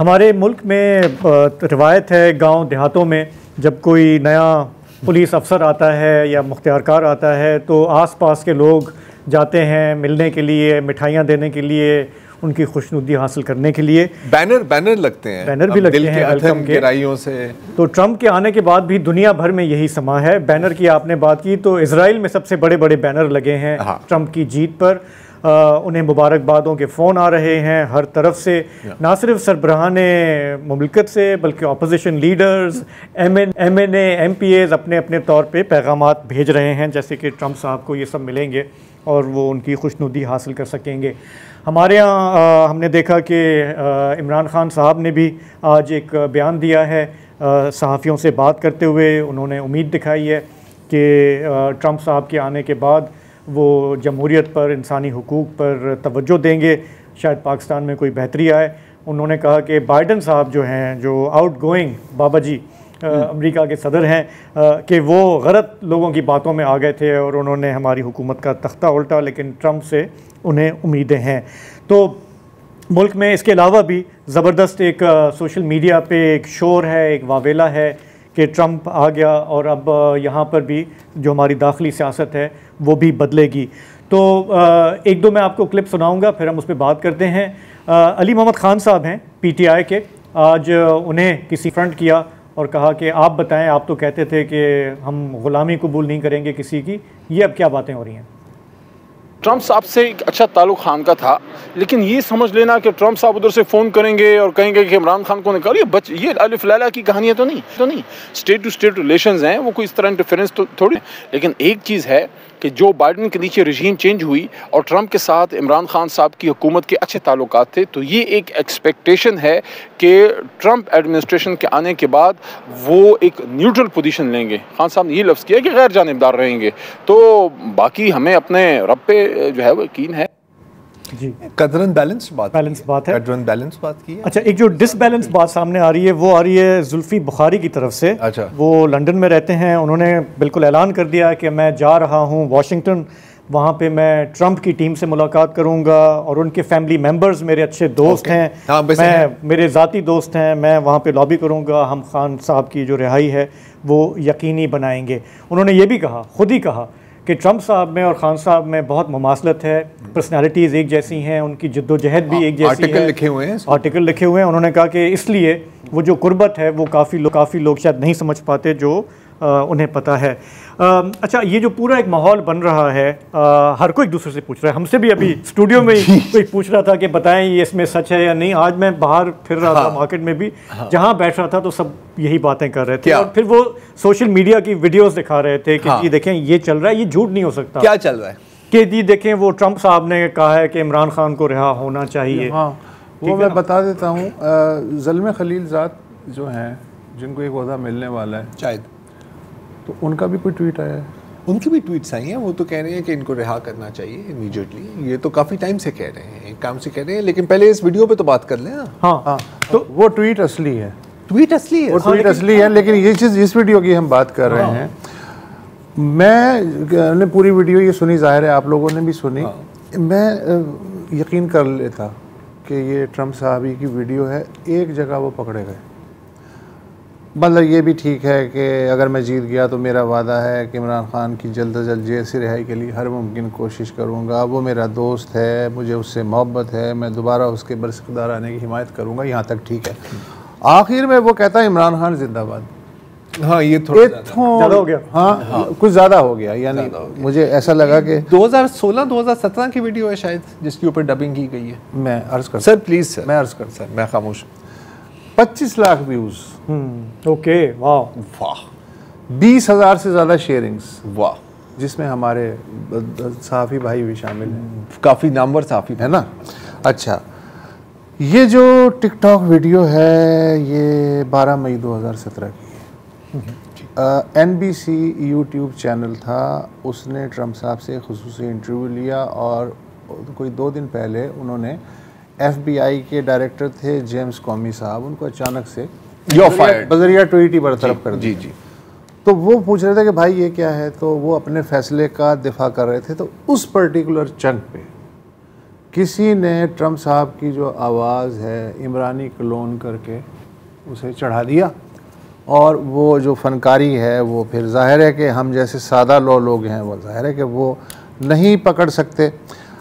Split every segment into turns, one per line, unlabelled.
हमारे मुल्क में रिवायत है गांव देहातों में जब कोई नया पुलिस अफसर आता है या मुख्तियारकार आता है तो आसपास के लोग जाते हैं मिलने के लिए, मिठाइयाँ देने के लिए, उनकी खुशनुदी हासिल करने के लिए।
बैनर लगते हैं,
बैनर भी लगते हैं वेलकम के
गहराइयों से। तो
ट्रंप के आने के बाद भी दुनिया भर में यही समा है। बैनर की आपने बात की तो इजराइल में सबसे बड़े बड़े बैनर लगे हैं ट्रंप की जीत पर। उन्हें मुबारकबादों के फ़ोन आ रहे हैं हर तरफ से, ना सिर्फ सरबराहान मुमलिकत से बल्कि अपोजिशन लीडर्स, MNA MPAs अपने अपने तौर पे पैगामात भेज रहे हैं जैसे कि ट्रंप साहब को ये सब मिलेंगे और वो उनकी खुशनुदी हासिल कर सकेंगे। हमारे यहाँ हमने देखा कि इमरान खान साहब ने भी आज एक बयान दिया है सहाफ़ियों से बात करते हुए। उन्होंने उम्मीद दिखाई है कि ट्रंप साहब के आने के बाद वो जमहूरियत पर, इंसानी हुकूक पर तवज्जो देंगे, शायद पाकिस्तान में कोई बेहतरी आए। उन्होंने कहा कि बाइडन साहब जो हैं, जो आउट गोइंग बाबा जी अमेरिका के सदर हैं, कि वो गलत लोगों की बातों में आ गए थे और उन्होंने हमारी हुकूमत का तख्ता उल्टा, लेकिन ट्रंप से उन्हें उम्मीदें हैं। तो मुल्क में इसके अलावा भी ज़बरदस्त एक सोशल मीडिया पे एक शोर है, एक वावेला है कि ट्रंप आ गया और अब यहाँ पर भी जो हमारी दाखिली सियासत है वो भी बदलेगी। तो एक दो मैं आपको क्लिप सुनाऊंगा, फिर हम उस पर बात करते हैं। अली मोहम्मद ख़ान साहब हैं PTI के, आज उन्हें किसी फ्रंट किया और कहा कि आप बताएं, आप तो कहते थे कि हम ग़ुलामी कबूल नहीं करेंगे किसी की, ये अब क्या बातें हो रही हैं?
ट्रंप साहब से एक अच्छा ताल्लुक खान का था, लेकिन ये समझ लेना कि ट्रंप साहब उधर से फ़ोन करेंगे और कहेंगे कि इमरान खान को निकालिए, ये अलिफ लैला की कहानियाँ तो नहीं। स्टेट टू स्टेट रिलेशंस हैं, वो कोई इस तरह इंटरफेरेंस तो थोड़ी। लेकिन एक चीज़ है कि जो बाइडन के नीचे रजीम चेंज हुई और ट्रंप के साथ इमरान खान साहब की हुकूमत के अच्छे ताल्लुकात थे, तो ये एक एक्सपेक्टेशन है कि ट्रंप एडमिनिस्ट्रेशन के आने के बाद वो एक न्यूट्रल पोजीशन लेंगे। खान साहब ने ये लफ्ज़ किया कि गैर जानिबदार रहेंगे। तो बाकी हमें अपने रब पे जो है वो यकीन है।
जी,
कदरन बैलेंस बात
है,
कदरन बैलेंस बात की है।
अच्छा, एक जो डिसबैलेंस बात सामने आ रही है वो आ रही है जुल्फी बुखारी की तरफ से।
अच्छा,
वो लंदन में रहते हैं, उन्होंने बिल्कुल ऐलान कर दिया कि मैं जा रहा हूँ वाशिंगटन, वहाँ पे मैं ट्रंप की टीम से मुलाकात करूँगा और उनके फैमिली मेम्बर्स मेरे अच्छे दोस्त हैं, मेरे ज़ाती दोस्त हैं, मैं वहाँ पे लॉबी करूँगा, हम खान साहब की जो रिहाई है वो यकीनी बनाएंगे। उन्होंने ये भी कहा, खुद ही कहा कि ट्रंप साहब में और खान साहब में बहुत मुमासलत है, पर्सनालिटीज़ एक जैसी हैं, उनकी जद्दोजहद भी एक जैसी है। आर्टिकल लिखे हुए हैं। उन्होंने कहा कि इसलिए वो जो कुर्बत है वो काफ़ी लोग शायद नहीं समझ पाते जो उन्हें पता है। अच्छा, ये जो पूरा एक माहौल बन रहा है, हर कोई एक दूसरे से पूछ रहा है। हमसे भी अभी स्टूडियो में कोई पूछ रहा था कि बताएं ये इसमें सच है या नहीं। आज मैं बाहर फिर रहा था मार्केट में भी, जहाँ बैठ रहा था तो सब यही बातें कर रहे थे और फिर वो सोशल मीडिया की वीडियोस दिखा रहे थे कि ये देखें ये चल रहा है, ये झूठ नहीं हो सकता।
क्या चल रहा है
कि जी देखें वो ट्रंप साहब ने कहा है कि इमरान खान को रिहा होना चाहिए।
वो मैं बता देता हूँ, ज़ल्मे खलीलज़ाद जो हैं, जिनको एक ओहदा मिलने वाला है
शायद,
तो उनका भी कोई ट्वीट आया है।
उनकी भी ट्वीट्स आई हैं, वो तो कह रहे हैं कि इनको रिहा करना चाहिए इमीडिएटली। ये तो काफ़ी टाइम से कह रहे हैं, काम से कह रहे हैं, लेकिन पहले इस वीडियो पे तो बात कर लें।
हाँ, तो वो ट्वीट असली है,
असली है,
लेकिन ये चीज़ इस वीडियो की हम बात कर रहे हैं। मैंने पूरी वीडियो ये सुनी, जाहिर है आप लोगों ने भी सुनी। मैं यकीन कर लेता कि ये ट्रंप साहब की वीडियो है, एक जगह वो पकड़े गए। मतलब ये भी ठीक है कि अगर मैं जीत गया तो मेरा वादा है कि इमरान खान की जल्द से जल्द जेल से रिहाई के लिए हर मुमकिन कोशिश करूँगा, वो मेरा दोस्त है, मुझे उससे मोहब्बत है, मैं दोबारा उसके बरसकदार आने की हिमायत करूँगा, यहाँ तक ठीक है। आखिर में वो कहता है इमरान खान जिंदाबाद।
हाँ, ये थोड़ा
ज़्यादा हो गया।
हाँ, कुछ ज़्यादा हो गया। यानी मुझे ऐसा लगा कि
2016-2017 की वीडियो है शायद, जिसके ऊपर डबिंग की गई है।
मैं अर्ज़ कर
सर प्लीज़ सर,
मैं अर्ज़ कर
सर, मैं खामोश।
25 लाख व्यूज़,
ओके, वाह,
20,000 से ज़्यादा शेयरिंग्स,
वाह,
जिसमें हमारे सहाफ़ी भाई भी शामिल हैं,
काफ़ी नामवर सहाफ़ी है ना।
अच्छा, ये जो टिकटॉक वीडियो है ये 12 मई 2017 की है। NBC यूट्यूब चैनल था, उसने ट्रंप साहब से खुसूसी इंटरव्यू लिया और कोई 2 दिन पहले उन्होंने FBI के डायरेक्टर थे जेम्स कॉमी साहब, उनको अचानक से बजरिया ट्वीट ही बरतरफ कर दी।
जी।
तो वो पूछ रहे थे कि भाई ये क्या है, तो वो अपने फैसले का दिफा कर रहे थे। तो उस पर्टिकुलर चंक पे किसी ने ट्रम्प साहब की जो आवाज़ है इमरानी क्लोन करके उसे चढ़ा दिया, और वो जो फनकारी है वो फिर जाहिर है कि हम जैसे सादा लोग हैं वो जाहिर है कि वो नहीं पकड़ सकते।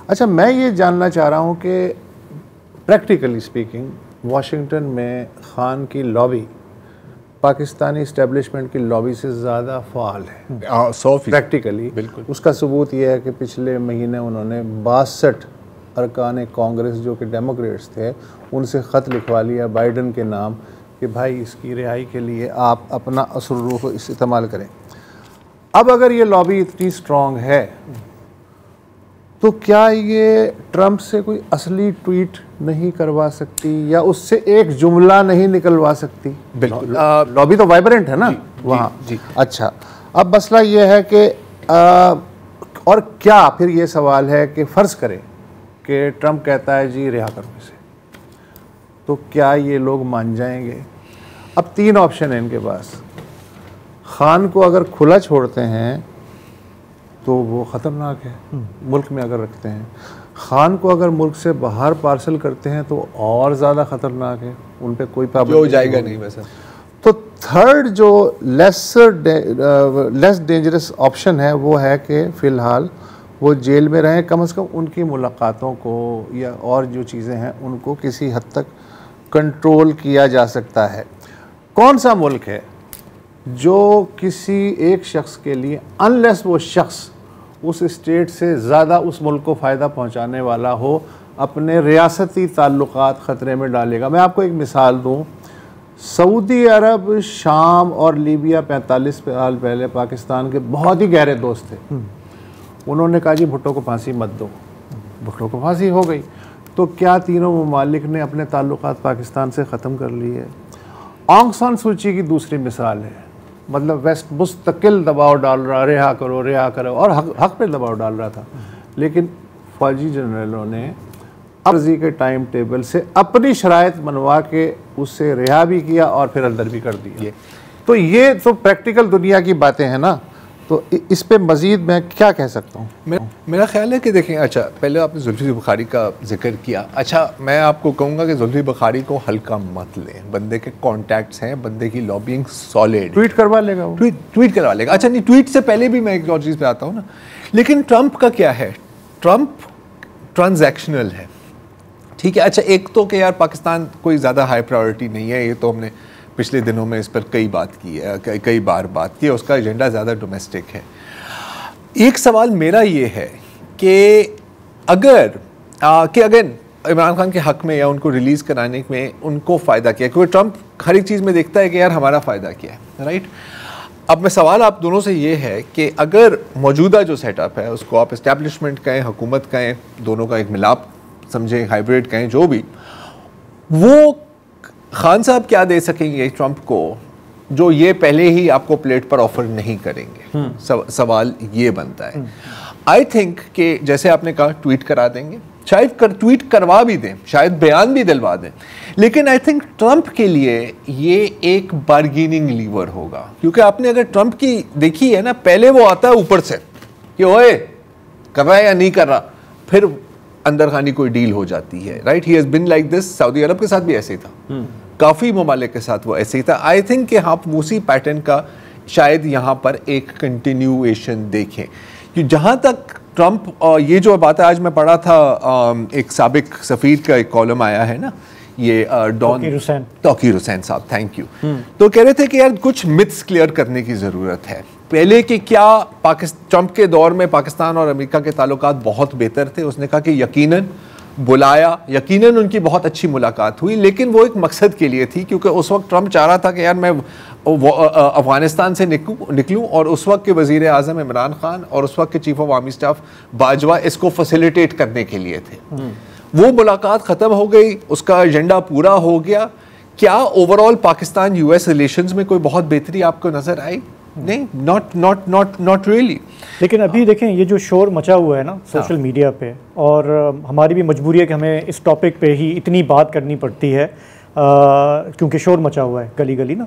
अच्छा, मैं ये जानना चाह रहा हूँ कि प्रैक्टिकली स्पीकिंग वाशिंगटन में खान की लॉबी पाकिस्तानी इस्टेब्लिशमेंट की लॉबी से ज़्यादा फ़ाल है
100%
प्रैक्टिकली।
बिल्कुल।
उसका सबूत ये है कि पिछले महीने उन्होंने 62 अरकान कांग्रेस जो कि डेमोक्रेट्स थे उनसे ख़त लिखवा लिया बाइडन के नाम कि भाई इसकी रिहाई के लिए आप अपना असर इस्तेमाल करें। अब अगर ये लॉबी इतनी स्ट्रॉन्ग है तो क्या ये ट्रंप से कोई असली ट्वीट नहीं करवा सकती या उससे एक जुमला नहीं निकलवा सकती?
बिल्कुल।
लॉबी तो वाइब्रेंट है ना वहाँ। अच्छा, अब मसला ये है कि और क्या फिर ये सवाल है कि फ़र्ज़ करें कि ट्रंप कहता है जी रिहा करो इसे, तो क्या ये लोग मान जाएंगे? अब 3 ऑप्शन है इनके पास। खान को अगर खुला छोड़ते हैं तो वो ख़तरनाक है, मुल्क में अगर रखते हैं। खान को अगर मुल्क से बाहर पार्सल करते हैं तो और ज़्यादा ख़तरनाक है, उन पर कोई पाबंदी
हो जाएगा नहीं वैसे।
तो थर्ड जो लेस डेंजरस ऑप्शन है वो है कि फ़िलहाल वो जेल में रहें, कम से कम उनकी मुलाकातों को या और जो चीज़ें हैं उनको किसी हद तक कंट्रोल किया जा सकता है। कौन सा मुल्क है जो किसी एक शख्स के लिए, अनलेस वो शख्स उस स्टेट से ज़्यादा उस मुल्क को फ़ायदा पहुंचाने वाला हो, अपने रियासती ताल्लुकात ख़तरे में डालेगा? मैं आपको एक मिसाल दूं। सऊदी अरब, शाम और लीबिया 45 साल पहले पाकिस्तान के बहुत ही गहरे दोस्त थे। उन्होंने कहा जी भुट्टो को फांसी मत दो, भुट्टो को फांसी हो गई। तो क्या तीनों ममालिक ने अपने ताल्लुकात पाकिस्तान से ख़त्म कर लिए? ऑंग सान सूची की दूसरी मिसाल है, मतलब वेस्ट मुस्तकिल दबाव डाल रहा, रिहा करो, और हक पे दबाव डाल रहा था, लेकिन फौजी जनरलों ने अर्जी के टाइम टेबल से अपनी शराइत मनवा के उससे रिहा भी किया और फिर अंदर भी कर दिया। तो ये तो प्रैक्टिकल दुनिया की बातें हैं ना, तो इस पे मज़ीद मैं क्या कह सकता हूँ?
मेरा ख्याल है कि देखें, अच्छा पहले आपने जुल्फ़ी बुखारी का जिक्र किया। अच्छा, मैं आपको कहूँगा कि जुल्फ़ी बुखारी को हल्का मत लें। बंदे के कॉन्टैक्ट्स हैं, बंदे की लॉबिंग सॉलिड,
ट्वीट करवा लेगा वो,
ट्वीट करवा लेगा। अच्छा नहीं, ट्वीट से पहले भी मैं एक और चीज़ पे आता हूँ ना, लेकिन ट्रंप का क्या है? ट्रंप ट्रांजैक्शनल है, ठीक है। अच्छा, एक तो कि यार पाकिस्तान कोई ज़्यादा हाई प्रायोरिटी नहीं है, ये तो हमने पिछले दिनों में इस पर कई बार बात की है, उसका एजेंडा ज़्यादा डोमेस्टिक है। एक सवाल मेरा ये है कि अगर इमरान खान के हक़ में या उनको रिलीज़ कराने में उनको फ़ायदा क्या है, क्योंकि ट्रंप हर एक चीज़ में देखता है कि यार हमारा फ़ायदा क्या है, राइट। अब मैं सवाल आप दोनों से ये है कि अगर मौजूदा जो सेटअप है उसको आप इस्टेब्लिशमेंट कहें, हुकूमत कहें, दोनों का एक मिलाप समझें, हाइब्रिड कहें, जो भी, वो खान साहब क्या दे सकेंगे ट्रंप को जो ये पहले ही आपको प्लेट पर ऑफर नहीं करेंगे? सवाल ये बनता है। आई थिंक कि जैसे आपने कहा ट्वीट करा देंगे, शायद ट्वीट करवा भी दें, शायद बयान भी दिलवा दें, लेकिन आई थिंक ट्रंप के लिए ये एक बार्गेनिंग लीवर होगा। क्योंकि आपने अगर ट्रंप की देखी है ना, पहले वो आता है ऊपर से कि ओए कर रहा है या नहीं कर रहा, फिर अंदर खानी कोई डील हो जाती है, right. He has been like this. Saudi Arab के साथ भी ऐसे ही था, काफ़ी ममालिक के साथ वो ऐसे ही था। आई थिंक कि आप उसी पैटर्न का शायद यहाँ पर एक कंटिन्यूएशन देखें कि जहाँ तक ट्रंप, ये जो बात है, आज मैं पढ़ा था एक साबिक सफ़ीर का एक कॉलम आया है ना, ये तौकीर हुसैन साहब, थैंक यू। तो कह रहे थे कि यार कुछ मिथ्स क्लियर करने की ज़रूरत है। पहले कि क्या ट्रंप के दौर में पाकिस्तान और अमेरिका के ताल्लुकात बहुत बेहतर थे? उसने कहा कि यकीनन बुलाया, यकीनन उनकी बहुत अच्छी मुलाकात हुई, लेकिन वो एक मकसद के लिए थी, क्योंकि उस वक्त ट्रंप चाह रहा था कि यार मैं अफगानिस्तान से निकलूं और उस वक्त के वज़ीर आज़म इमरान खान और उस वक्त के chief of army staff Bajwa इसको फैसिलिटेट करने के लिए थे। वो मुलाकात ख़त्म हो गई, उसका एजेंडा पूरा हो गया। क्या ओवरऑल पाकिस्तान यूएस रिलेशंस में कोई बहुत बेहतरी आपको नज़र आई? नहीं, नॉट रियली।
लेकिन अभी देखें ये जो शोर मचा हुआ है ना सोशल मीडिया पे, और हमारी भी मजबूरी है कि हमें इस टॉपिक पे ही इतनी बात करनी पड़ती है क्योंकि शोर मचा हुआ है गली गली ना,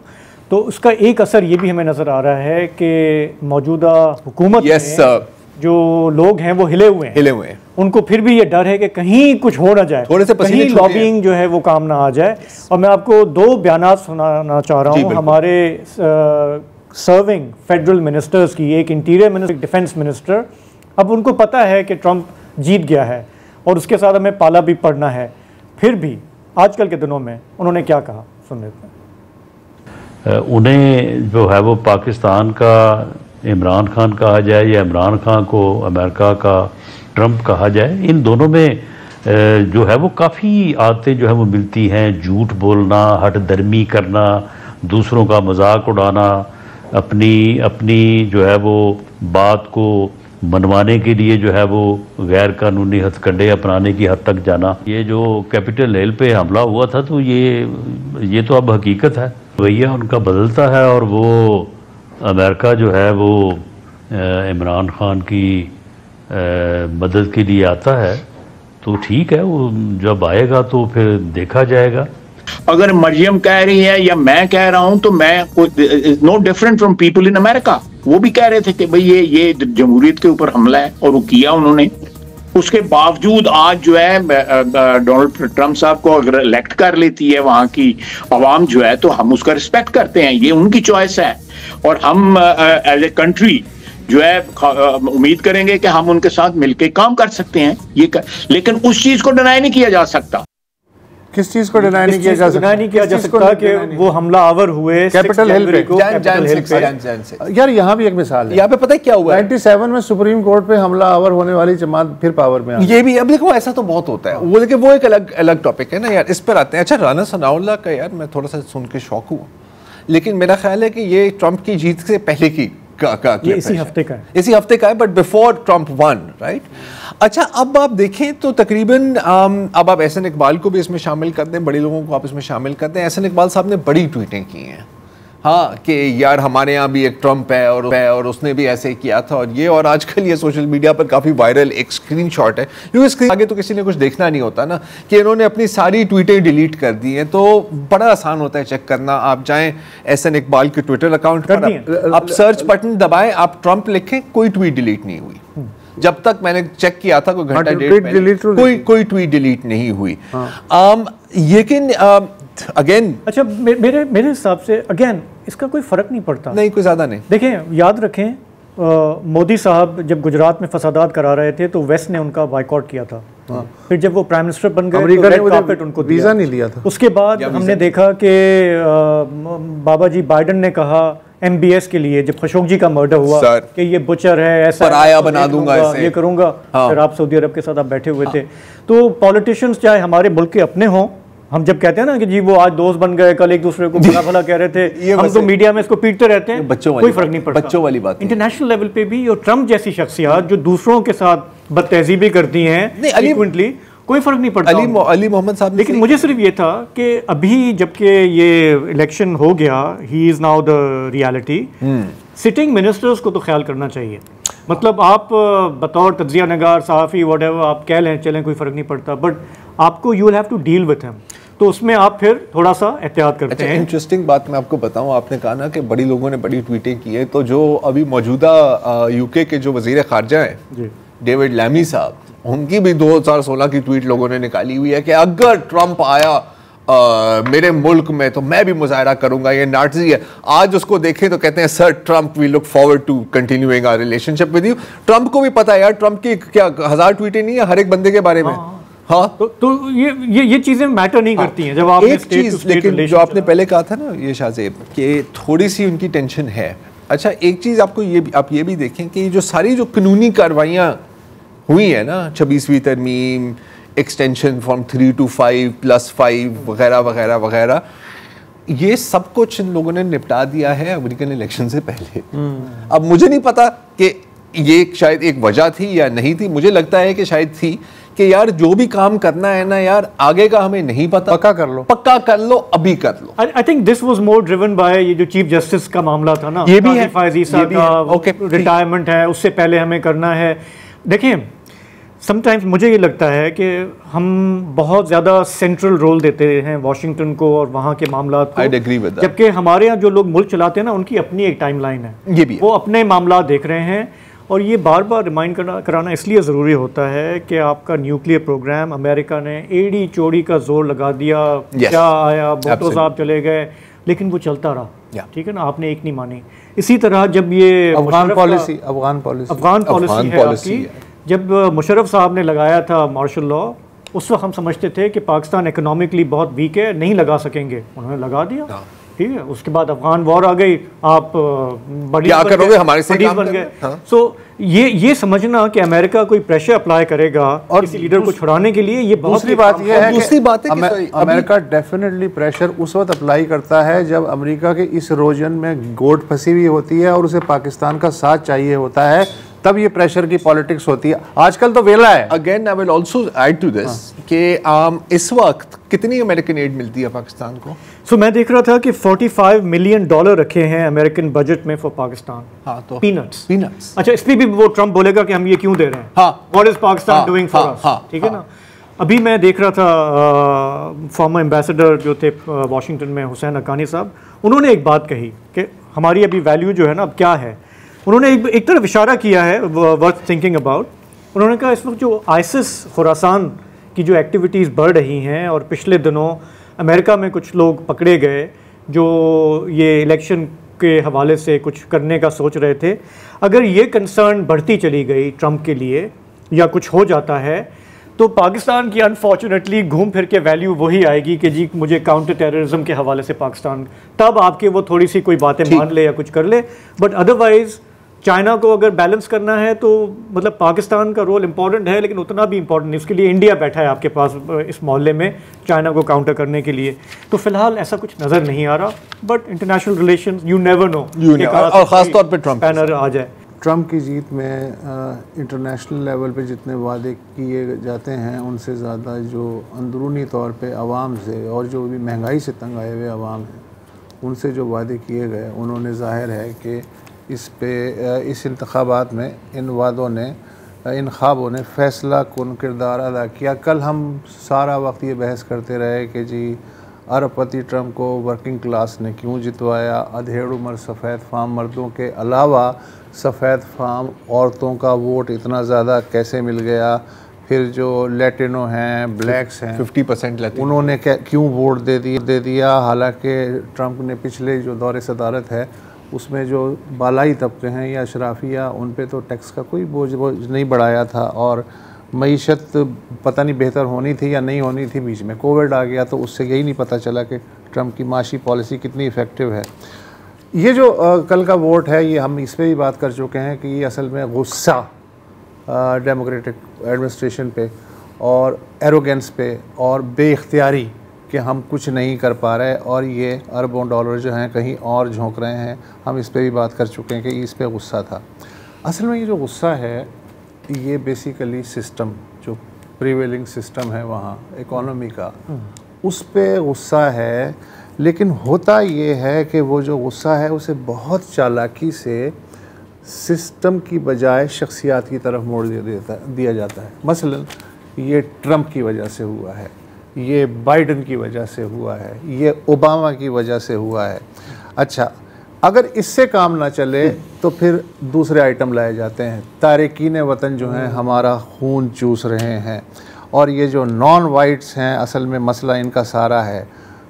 तो उसका एक असर ये भी हमें नज़र आ रहा है कि मौजूदा हुकूमत में जो लोग हैं वो हिले हुए हैं। उनको फिर भी ये डर है कि कहीं कुछ हो ना जाए,
थोड़े से
कहीं लॉबिंग जो है वो काम ना आ जाए। और मैं आपको 2 बयानात सुनाना चाह रहा हूँ हमारे सर्विंग फेडरल मिनिस्टर्स की, एक इंटीरियर मिनिस्टर, डिफेंस मिनिस्टर। अब उनको पता है कि ट्रंप जीत गया है और उसके साथ हमें पाला भी पड़ना है, फिर भी आजकल के दिनों में उन्होंने क्या कहा, सुन लेते हैं।
उन्हें जो है वो पाकिस्तान का इमरान खान कहा जाए या इमरान खान को अमेरिका का ट्रंप कहा जाए, इन दोनों में जो है वो काफ़ी आदतें जो है वो मिलती हैं। झूठ बोलना, हट दर्मी करना, दूसरों का मजाक उड़ाना, अपनी जो है वो बात को मनवाने के लिए जो है वो गैर कानूनी हथकंडे अपनाने की हद तक जाना। ये जो कैपिटल हिल पे हमला हुआ था तो ये तो अब हकीकत है, रवैया उनका बदलता है और वो अमेरिका जो है वो इमरान खान की मदद के लिए आता है तो ठीक है, वो जब आएगा तो फिर देखा जाएगा।
अगर मरियम कह रही है या मैं कह रहा हूं तो मैं no different from people in America. वो भी कह रहे थे कि भाई ये जमहूरियत के ऊपर हमला है और वो किया उन्होंने। उसके बावजूद आज जो है डोनाल्ड ट्रंप साहब को अगर इलेक्ट कर लेती है वहां की आवाम जो है तो हम उसका रिस्पेक्ट करते हैं, ये उनकी चॉइस है। और हम एज ए कंट्री जो है उम्मीद करेंगे कि हम उनके साथ मिलकर काम कर सकते हैं। लेकिन उस चीज को डिनाई नहीं किया जा सकता।
किस चीज को डिनाई नहीं किया जा सकता
कि वो हमला आवर हुए
कैपिटल हिल पे,
जान से।
यार यहाँ भी एक मिसाल है,
यहाँ पे पता है क्या हुआ?
97 में सुप्रीम कोर्ट पे हमला आवर होने वाली जमात फिर पावर में
ये भी। अब देखो ऐसा तो बहुत होता है, वो लेकिन वो एक अलग टॉपिक है ना यार, इस पर आते हैं। अच्छा, राना सनाउल्लाह का यार मैं थोड़ा सा सुन के शौक हुआ, लेकिन मेरा ख्याल है कि ये ट्रंप की जीत से पहले की
ये इसी
हफ्ते का है, but before Trump one, right? अच्छा, अब आप देखें तो तकरीबन अब आप एहसन इकबाल को भी इसमें शामिल कर दें, बड़े लोगों को आप इसमें शामिल कर दें। एहसन इकबाल साहब ने बड़ी ट्वीटें की हैं, हाँ, कि यार हमारे यहाँ भी एक ट्रंप है और उसने भी ऐसे किया था और ये। और आजकल ये सोशल मीडिया पर काफ़ी वायरल एक स्क्रीनशॉट है, क्योंकि स्क्रीन आगे तो किसी ने कुछ देखना नहीं होता ना, कि इन्होंने अपनी सारी ट्वीटें डिलीट कर दी हैं। तो बड़ा आसान होता है चेक करना। आप जाएं एहसन इकबाल के ट्विटर अकाउंट पर, आप सर्च बटन दबाएं, आप ट्रंप लिखें, कोई ट्वीट डिलीट नहीं हुई। जब तक मैंने चेक किया था कोई घंटा डेढ़ पहले कोई ट्वीट डिलीट नहीं हुई। लेकिन अगेन
अच्छा, मेरे हिसाब से अगेन इसका कोई फर्क नहीं पड़ता,
नहीं कोई ज्यादा नहीं।
देखें, याद रखें, मोदी साहब जब गुजरात में फसादात करा रहे थे तो वेस्ट ने उनका बाइकॉट किया था। फिर जब वो प्राइम मिनिस्टर बन गए तो रेड कार्पेट उनको
वीजा नहीं लिया था।
उसके बाद हमने देखा कि बाबा जी बाइडन ने कहा MBS के लिए, जब खशोगी का मर्डर हुआ, कि ये बुचर है, ऐसा
पराया बना दूंगा,
ये करूंगा। फिर आप सऊदी अरब के साथ आप बैठे हुए थे। तो पॉलिटिशियंस चाहे हमारे मुल्क के अपने हों, हम जब कहते हैं ना कि जी वो आज दोस्त बन गए, कल एक दूसरे को भला भला कह रहे थे, हम तो मीडिया में इसको पीटते रहते हैं, कोई फर्क नहीं पड़ता।
बच्चों वाली बात
इंटरनेशनल लेवल पे भी और ट्रंप जैसी शख्सियत जो दूसरों के साथ बदतहजीबी करती हैं फ्रीक्वेंटली, कोई फर्क नहीं पड़ता।
अली मोहम्मद साहब,
लेकिन मुझे सिर्फ ये था कि अभी जबकि ये इलेक्शन हो गया, he is now the reality, sitting ministers को तो ख्याल करना चाहिए। मतलब आप बतौर तज्जिया नगार, सहाफ़ी, व्हाटएवर आप कह लें, चलें, कोई फ़र्क नहीं पड़ता, बट आपको you will have to deal with him, तो उसमें आप फिर थोड़ा सा एहतियात करते हैं।
इंटरेस्टिंग बात मैं आपको बताऊं, आपने कहा ना कि बड़ी लोगों ने बड़ी ट्वीटें की है, तो जो अभी मौजूदा UK के जो वज़ीर ख़ारजा हैं डेविड लैमी साहब, उनकी भी 2016 की ट्वीट लोगों ने निकाली हुई है कि अगर ट्रंप आया मेरे मुल्क में तो मैं भी मुजाहरा करूंगा, ये नाटजी है। आज उसको देखें तो कहते हैं sir Trump we look forward to continuing our relationship with you. Trump को भी पता है यार, ट्रंप की क्या 1000 ट्वीटें नहीं है हर एक बंदे के बारे में। हाँ,
तो ये चीजें मैटर नहीं करती हैं। जब आप
एक चीज, लेकिन जो आपने पहले कहा था ना ये शाहजेब, कि थोड़ी सी उनकी टेंशन है। अच्छा, एक चीज आपको आप ये भी देखें कि जो सारी जो कानूनी कार्रवाइयाँ हुई है ना, 26वीं तरमीम, एक्सटेंशन फ्रॉम 3 to 5 +5 वगैरह वगैरह वगैरह, ये सब कुछ इन लोगों ने निपटा दिया है अमेरिकन इलेक्शन से पहले। अब मुझे नहीं पता कि ये शायद एक वजह थी या नहीं थी, मुझे लगता है कि शायद थी कि यार जो भी काम करना है ना यार, आगे का हमें नहीं पता, पक्का कर लो, अभी कर लो।
I think this was more driven by ये जो चीफ जस्टिस का मामला था ना,
ये भी है,
फायजी साहब का रिटायरमेंट है, उससे पहले हमें करना है। देखिए, समटाइम्स मुझे ये लगता है कि हम बहुत ज़्यादा सेंट्रल रोल देते हैं वॉशिंगटन को और वहाँ के मामला को, जबकि हमारे यहाँ जो लोग मुल्क चलाते हैं ना, उनकी अपनी एक टाइमलाइन है,
ये भी है।
वो अपने मामला देख रहे हैं और ये बार बार रिमाइंड कराना इसलिए ज़रूरी होता है कि आपका न्यूक्लियर प्रोग्राम अमेरिका ने एड़ी चोड़ी का जोर लगा दिया, क्या आया, भुट्टो साहब चले गए, लेकिन वो चलता रहा, ठीक है ना, आपने एक नहीं मानी। इसी तरह जब ये
अफगान पॉलिसी
है आपकी, जब मुशर्रफ साहब ने लगाया था मार्शल लॉ, उस वक्त हम समझते थे कि पाकिस्तान इकोनॉमिकली बहुत वीक है, नहीं लगा सकेंगे, उन्होंने लगा दिया, ठीक है। उसके बाद अफगान वॉर आ गई, आप
क्या करोगे, हमारे से काम
बन गए। सो ये समझना कि अमेरिका कोई प्रेशर अप्लाई करेगा और किसी लीडर को छुड़ाने के लिए, ये
दूसरी बात ये है कि अमेरिका डेफिनेटली प्रेशर उस वक्त अप्लाई करता है जब अमेरिका के इस रीजन में गोट फंसी हुई होती है और उसे पाकिस्तान का साथ चाहिए होता है, तब ये प्रेशर की पॉलिटिक्स होती है। आजकल तो वेला है।
Again I will also add to this कि इस वक्त कितनी अमेरिकन एड मिलती है पाकिस्तान को?
सो मैं देख रहा था कि $45 मिलियन रखे हैं अमेरिकन बजट में फॉर पाकिस्तान।
हाँ, तो
पीनट्स। अच्छा, इस पे भी वो ट्रम्प बोलेगा कि हम ये क्यों दे रहे हैं, what is Pakistan doing for us, ठीक है ना। अभी मैं देख रहा था फॉर्मर एम्बेसडर जो थे वाशिंगटन में, हुसैन हक्कानी साहब, उन्होंने एक बात कही कि हमारी अभी वैल्यू जो है ना अब क्या है। उन्होंने एक तरफ इशारा किया है वर्थ थिंकिंग अबाउट। उन्होंने कहा इस वक्त जो आइसिस खुरासान की जो एक्टिविटीज़ बढ़ रही हैं, और पिछले दिनों अमेरिका में कुछ लोग पकड़े गए जो ये इलेक्शन के हवाले से कुछ करने का सोच रहे थे, अगर ये कंसर्न बढ़ती चली गई ट्रम्प के लिए या कुछ हो जाता है, तो पाकिस्तान की अनफॉर्चुनेटली घूम फिर के वैल्यू वही आएगी कि जी मुझे काउंटर टेररिज्म के हवाले से पाकिस्तान, तब आपके वो थोड़ी सी कोई बातें मान ले या कुछ कर ले। बट अदरवाइज चाइना को अगर बैलेंस करना है तो मतलब पाकिस्तान का रोल इम्पॉर्टेंट है, लेकिन उतना भी इम्पॉर्टेंट नहीं। उसके लिए इंडिया बैठा है आपके पास इस मोहल्ले में चाइना को काउंटर करने के लिए। तो फिलहाल ऐसा कुछ नज़र नहीं आ रहा, but international relation you never know,
और ख़ासतौर पर ट्रम्प
बैनर आ जाए।
ट्रम्प की जीत में इंटरनेशनल लेवल पे जितने वादे किए जाते हैं उनसे ज़्यादा जो अंदरूनी तौर पे आवाम से और जो भी महंगाई से तंग आए हुए आवाम हैं उनसे जो वादे किए गए, उन्होंने ज़ाहिर है कि इस इंतखाबात में इन वादों ने, इन ख्वाबों ने फ़ैसला कुन किरदार अदा किया। कल हम सारा वक्त ये बहस करते रहे कि जी अरबपति ट्रम्प को वर्किंग क्लास ने क्यों जितवाया, अधेड़ उम्र सफ़ेद फार्म मर्दों के अलावा सफ़ेद फार्म औरतों का वोट इतना ज़्यादा कैसे मिल गया, फिर जो लैटिनो हैं, ब्लैक्स हैं
50% लैटिनो,
उन्होंने क्यों वोट दे दिया। हालांकि ट्रम्प ने पिछले जो दौरे सदारत है उसमें जो बालाई तबके हैं या अशराफिया, उन पे तो टैक्स का कोई बोझ नहीं बढ़ाया था, और मईशत पता नहीं बेहतर होनी थी या नहीं होनी थी। बीच में कोविड आ गया तो उससे यही नहीं पता चला कि ट्रम्प की माशी पॉलिसी कितनी इफ़ेक्टिव है। ये जो कल का वोट है, ये हम इस पर भी बात कर चुके हैं कि ये असल में गुस्सा डेमोक्रेटिक एडमिनिस्ट्रेशन पे और एरोगेंस पे और बेइख्तियारी कि हम कुछ नहीं कर पा रहे, और ये अरबों डॉलर जो हैं कहीं और झोंक रहे हैं, हम इस पे भी बात कर चुके हैं कि इस पे गुस्सा था। असल में ये जो गुस्सा है ये बेसिकली सिस्टम, जो प्रिवेलिंग सिस्टम है वहाँ इकोनॉमी का, उस पे गुस्सा है। लेकिन होता ये है कि वो जो गुस्सा है उसे बहुत चालाकी से सिस्टम की बजाय शख्सियात की तरफ मोड़ दिया जाता है। मसलन ये ट्रम्प की वजह से हुआ है, ये बाइडन की वजह से हुआ है, ये ओबामा की वजह से हुआ है। अच्छा, अगर इससे काम ना चले तो फिर दूसरे आइटम लाए जाते हैं। तारकीन वतन जो हैं हमारा खून चूस रहे हैं, और ये जो नॉन वाइट्स हैं असल में मसला इनका सारा है।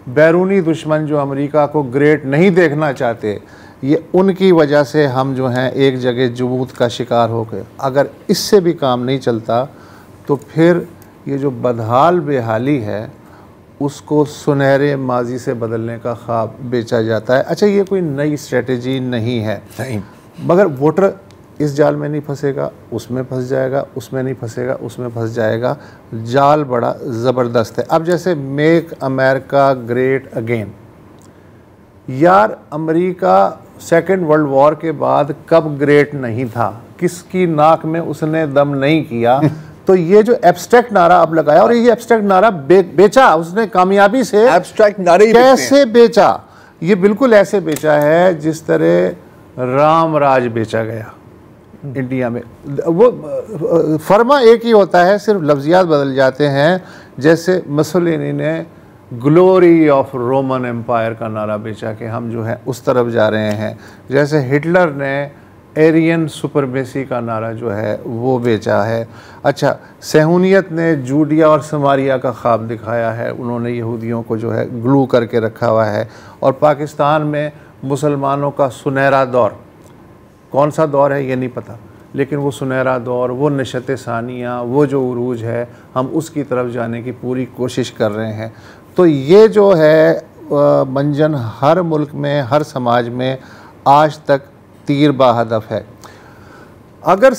बैरूनी दुश्मन जो अमेरिका को ग्रेट नहीं देखना चाहते, ये उनकी वजह से हम जो हैं एक जगह जुमूत का शिकार हो गए। अगर इससे भी काम नहीं चलता तो फिर ये जो बदहाल बेहाली है उसको सुनहरे माजी से बदलने का ख्वाब बेचा जाता है। अच्छा, ये कोई नई स्ट्रेटजी नहीं है, मगर वोटर इस जाल में नहीं फंसेगा, उसमें फंस जाएगा, उसमें नहीं फंसेगा, उसमें फंस जाएगा। जाल बड़ा ज़बरदस्त है। अब जैसे मेक अमेरिका ग्रेट अगेन, यार अमेरिका सेकेंड वर्ल्ड वॉर के बाद कब ग्रेट नहीं था, किसकी नाक में उसने दम नहीं किया। तो ये जो एब्स्ट्रैक्ट नारा अब लगाया, और ये एब्स्ट्रैक्ट नारा बेचा उसने कामयाबी से।
एब्स्ट्रैक्ट नारे
कैसे बेचा? ये बिल्कुल ऐसे बेचा है जिस तरह राम राज बेचा गया इंडिया में। वो फर्मा एक ही होता है, सिर्फ लफ्जियात बदल जाते हैं। जैसे मुसोलिनी ने ग्लोरी ऑफ रोमन एम्पायर का नारा बेचा कि हम जो है उस तरफ जा रहे हैं। जैसे हिटलर ने एरियन सुपरमेसी का नारा जो है वो बेचा है। अच्छा, सहूनियत ने जूडिया और समारिया का ख्वाब दिखाया है, उन्होंने यहूदियों को जो है ग्लू करके रखा हुआ है। और पाकिस्तान में मुसलमानों का सुनहरा दौर, कौन सा दौर है ये नहीं पता, लेकिन वो सुनहरा दौर, वो नशत सानिया, वो जो उरूज है, हम उसकी तरफ जाने की पूरी कोशिश कर रहे हैं। तो ये जो है मंजन हर मुल्क में, हर समाज में आज तक तीर बाहदफ है। अगर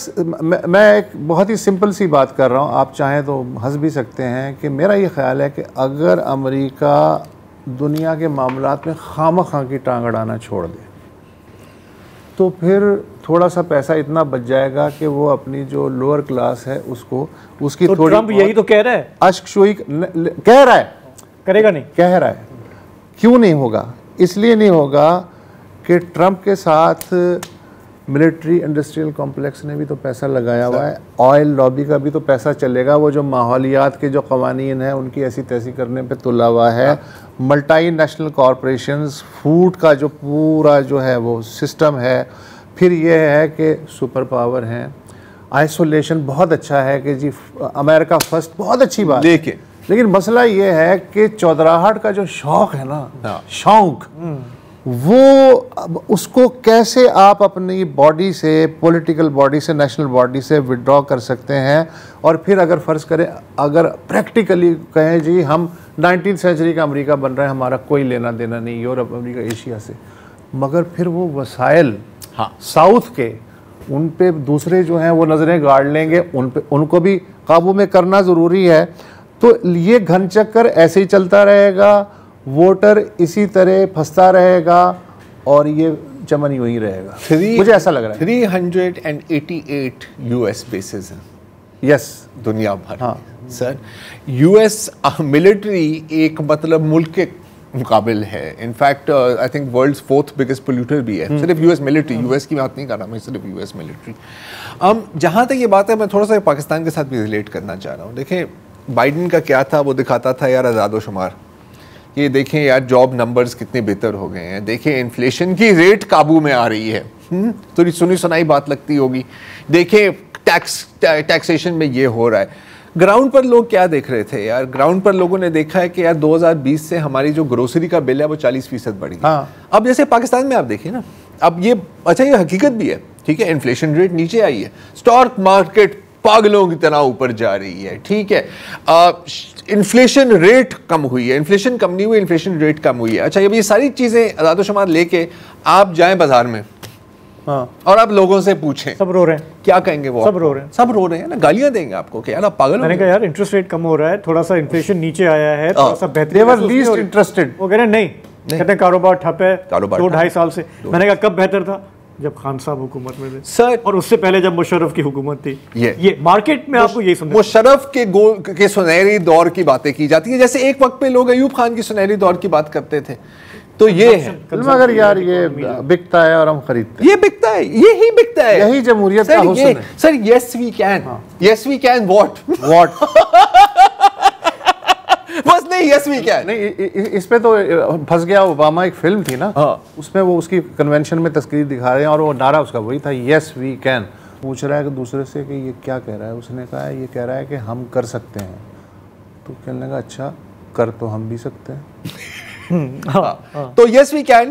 मैं एक बहुत ही सिंपल सी बात कर रहा हूँ, आप चाहें तो हंस भी सकते हैं, कि मेरा ये ख्याल है कि अगर अमेरिका दुनिया के मामलात में खामखा की टांग अड़ाना छोड़ दे तो फिर थोड़ा सा पैसा इतना बच जाएगा कि वो अपनी जो लोअर क्लास है उसको, उसकी
तो
थोड़ी,
ट्रम्प यही तो कह रहा है,
अश्कशोई कह रहा है,
करेगा नहीं,
कह रहा है। क्यों नहीं होगा? इसलिए नहीं होगा कि ट्रम्प के साथ मिलिट्री इंडस्ट्रियल कॉम्प्लेक्स ने भी तो पैसा लगाया हुआ है, ऑयल लॉबी का भी तो पैसा चलेगा, वो जो माहौलियात के जो कवानीन हैं उनकी ऐसी तैसी करने पे तुला हुआ है, मल्टी नेशनल कॉरपोरेशंस, फूड का जो पूरा जो है वो सिस्टम है। फिर ये है कि सुपर पावर हैं, आइसोलेशन बहुत अच्छा है कि जी अमेरिका फर्स्ट, बहुत अच्छी बात, लेकिन मसला ये है कि चौधराहट का जो शौक है ना, शौक, वो उसको कैसे आप अपनी बॉडी से, पॉलिटिकल बॉडी से, नेशनल बॉडी से विड्रॉ कर सकते हैं। और फिर अगर फ़र्ज़ करें, अगर प्रैक्टिकली कहें जी हम 19वीं सेंचुरी का अमेरिका बन रहे हैं, हमारा कोई लेना देना नहीं यूरोप, अमेरिका, एशिया से, मगर फिर वो वसाइल साउथ के, उन पे दूसरे जो हैं वो नज़रें गाड़ लेंगे, उन पे, उनको भी काबू में करना ज़रूरी है। तो ये घन चक्कर ऐसे ही चलता रहेगा, वोटर इसी तरह फंसता रहेगा और ये चमन यूं ही रहेगा, मुझे ऐसा लग रहा है।
388 यूएस बेसेस हैं,
यस,
दुनिया भर। हाँ सर, यूएस मिलिट्री एक मतलब मुल्क के मुकाबिल है, in fact I think world's 4th biggest polluter भी है, सिर्फ यूएस मिलिट्री, यूएस की बात नहीं कर रहा मैं, सिर्फ यूएस मिलिट्री। जहाँ तक ये बात है, मैं थोड़ा सा पाकिस्तान के साथ भी रिलेट करना चाह रहा हूँ। देखें, बाइडन का क्या था, वो दिखाता था यार आज़ादोशुमार, ये देखें यार जॉब नंबर्स कितने बेहतर हो गए हैं, देखें इन्फ्लेशन की रेट काबू में आ रही है, थोड़ी सुनी सुनाई बात लगती होगी, देखें टैक्सेशन में ये हो रहा है। ग्राउंड पर लोग क्या देख रहे थे यार? ग्राउंड पर लोगों ने देखा है कि यार 2020 से हमारी जो ग्रोसरी का बिल है वो 40% बढ़ गया। हाँ। अब जैसे पाकिस्तान में आप देखिए ना, अब ये अच्छा, ये हकीकत भी है, ठीक है, इन्फ्लेशन रेट नीचे आई है, स्टॉक मार्केट पागलों की तरह ऊपर जा रही है, ठीक है, इन्फ्लेशन रेट कम हुई है, इन्फ्लेशन कम नहीं हुई, इन्फ्लेशन रेट कम हुई है। अच्छा, ये सारी चीज़ें आज़ादोशुमार लेके आप जाएं बाजार में, हाँ, और आप लोगों से पूछें,
सब रो रहे हैं,
क्या कहेंगे वो? सब रो रहे हैं, सब रो रहे हैं ना, गालियां देंगे आपको कि यार आप पागल हो।
मैंने कहा यार इंटरेस्ट रेट कम हो रहा है, थोड़ा सा इन्फ्लेशन नीचे आया है, थोड़ा सा बेहतर,
लीस्ट इंटरेस्टेड,
वो कह रहे नहीं, कहते हैं कारोबार ठप है 2-2.5 साल से। मैंने कहा कब बेहतर था? जब खान साहब हुकूमत में थे सर, और उससे पहले जब मुशर्रफ की हुकूमत थी। ये मार्केट में आपको यही सुनना,
मुशर्रफ के सुनहरी दौर की बातें की जाती है, जैसे एक वक्त पे लोग अयूब खान की सुनहरी दौर की बात करते थे। तो ये है,
मगर यार ये बिकता है और हम खरीदते हैं,
ये बिकता है, यही बिकता है,
यही जमहूरियत का हुस्न है
sir. Yes we can, yes we can what बस नहीं, यस वी कैन
नहीं, इस पे तो फंस गया ओबामा। एक फिल्म थी ना, उसमें वो उसकी कन्वेंशन में तस्वीर दिखा रहे हैं और वो नारा उसका वही था, यस वी कैन। पूछ रहा है कि दूसरे से कि ये क्या कह रहा है, उसने कहा ये कह रहा है कि हम कर सकते हैं। तो कहने लगा अच्छा, कर तो हम भी सकते हैं।
तो यस वी कैन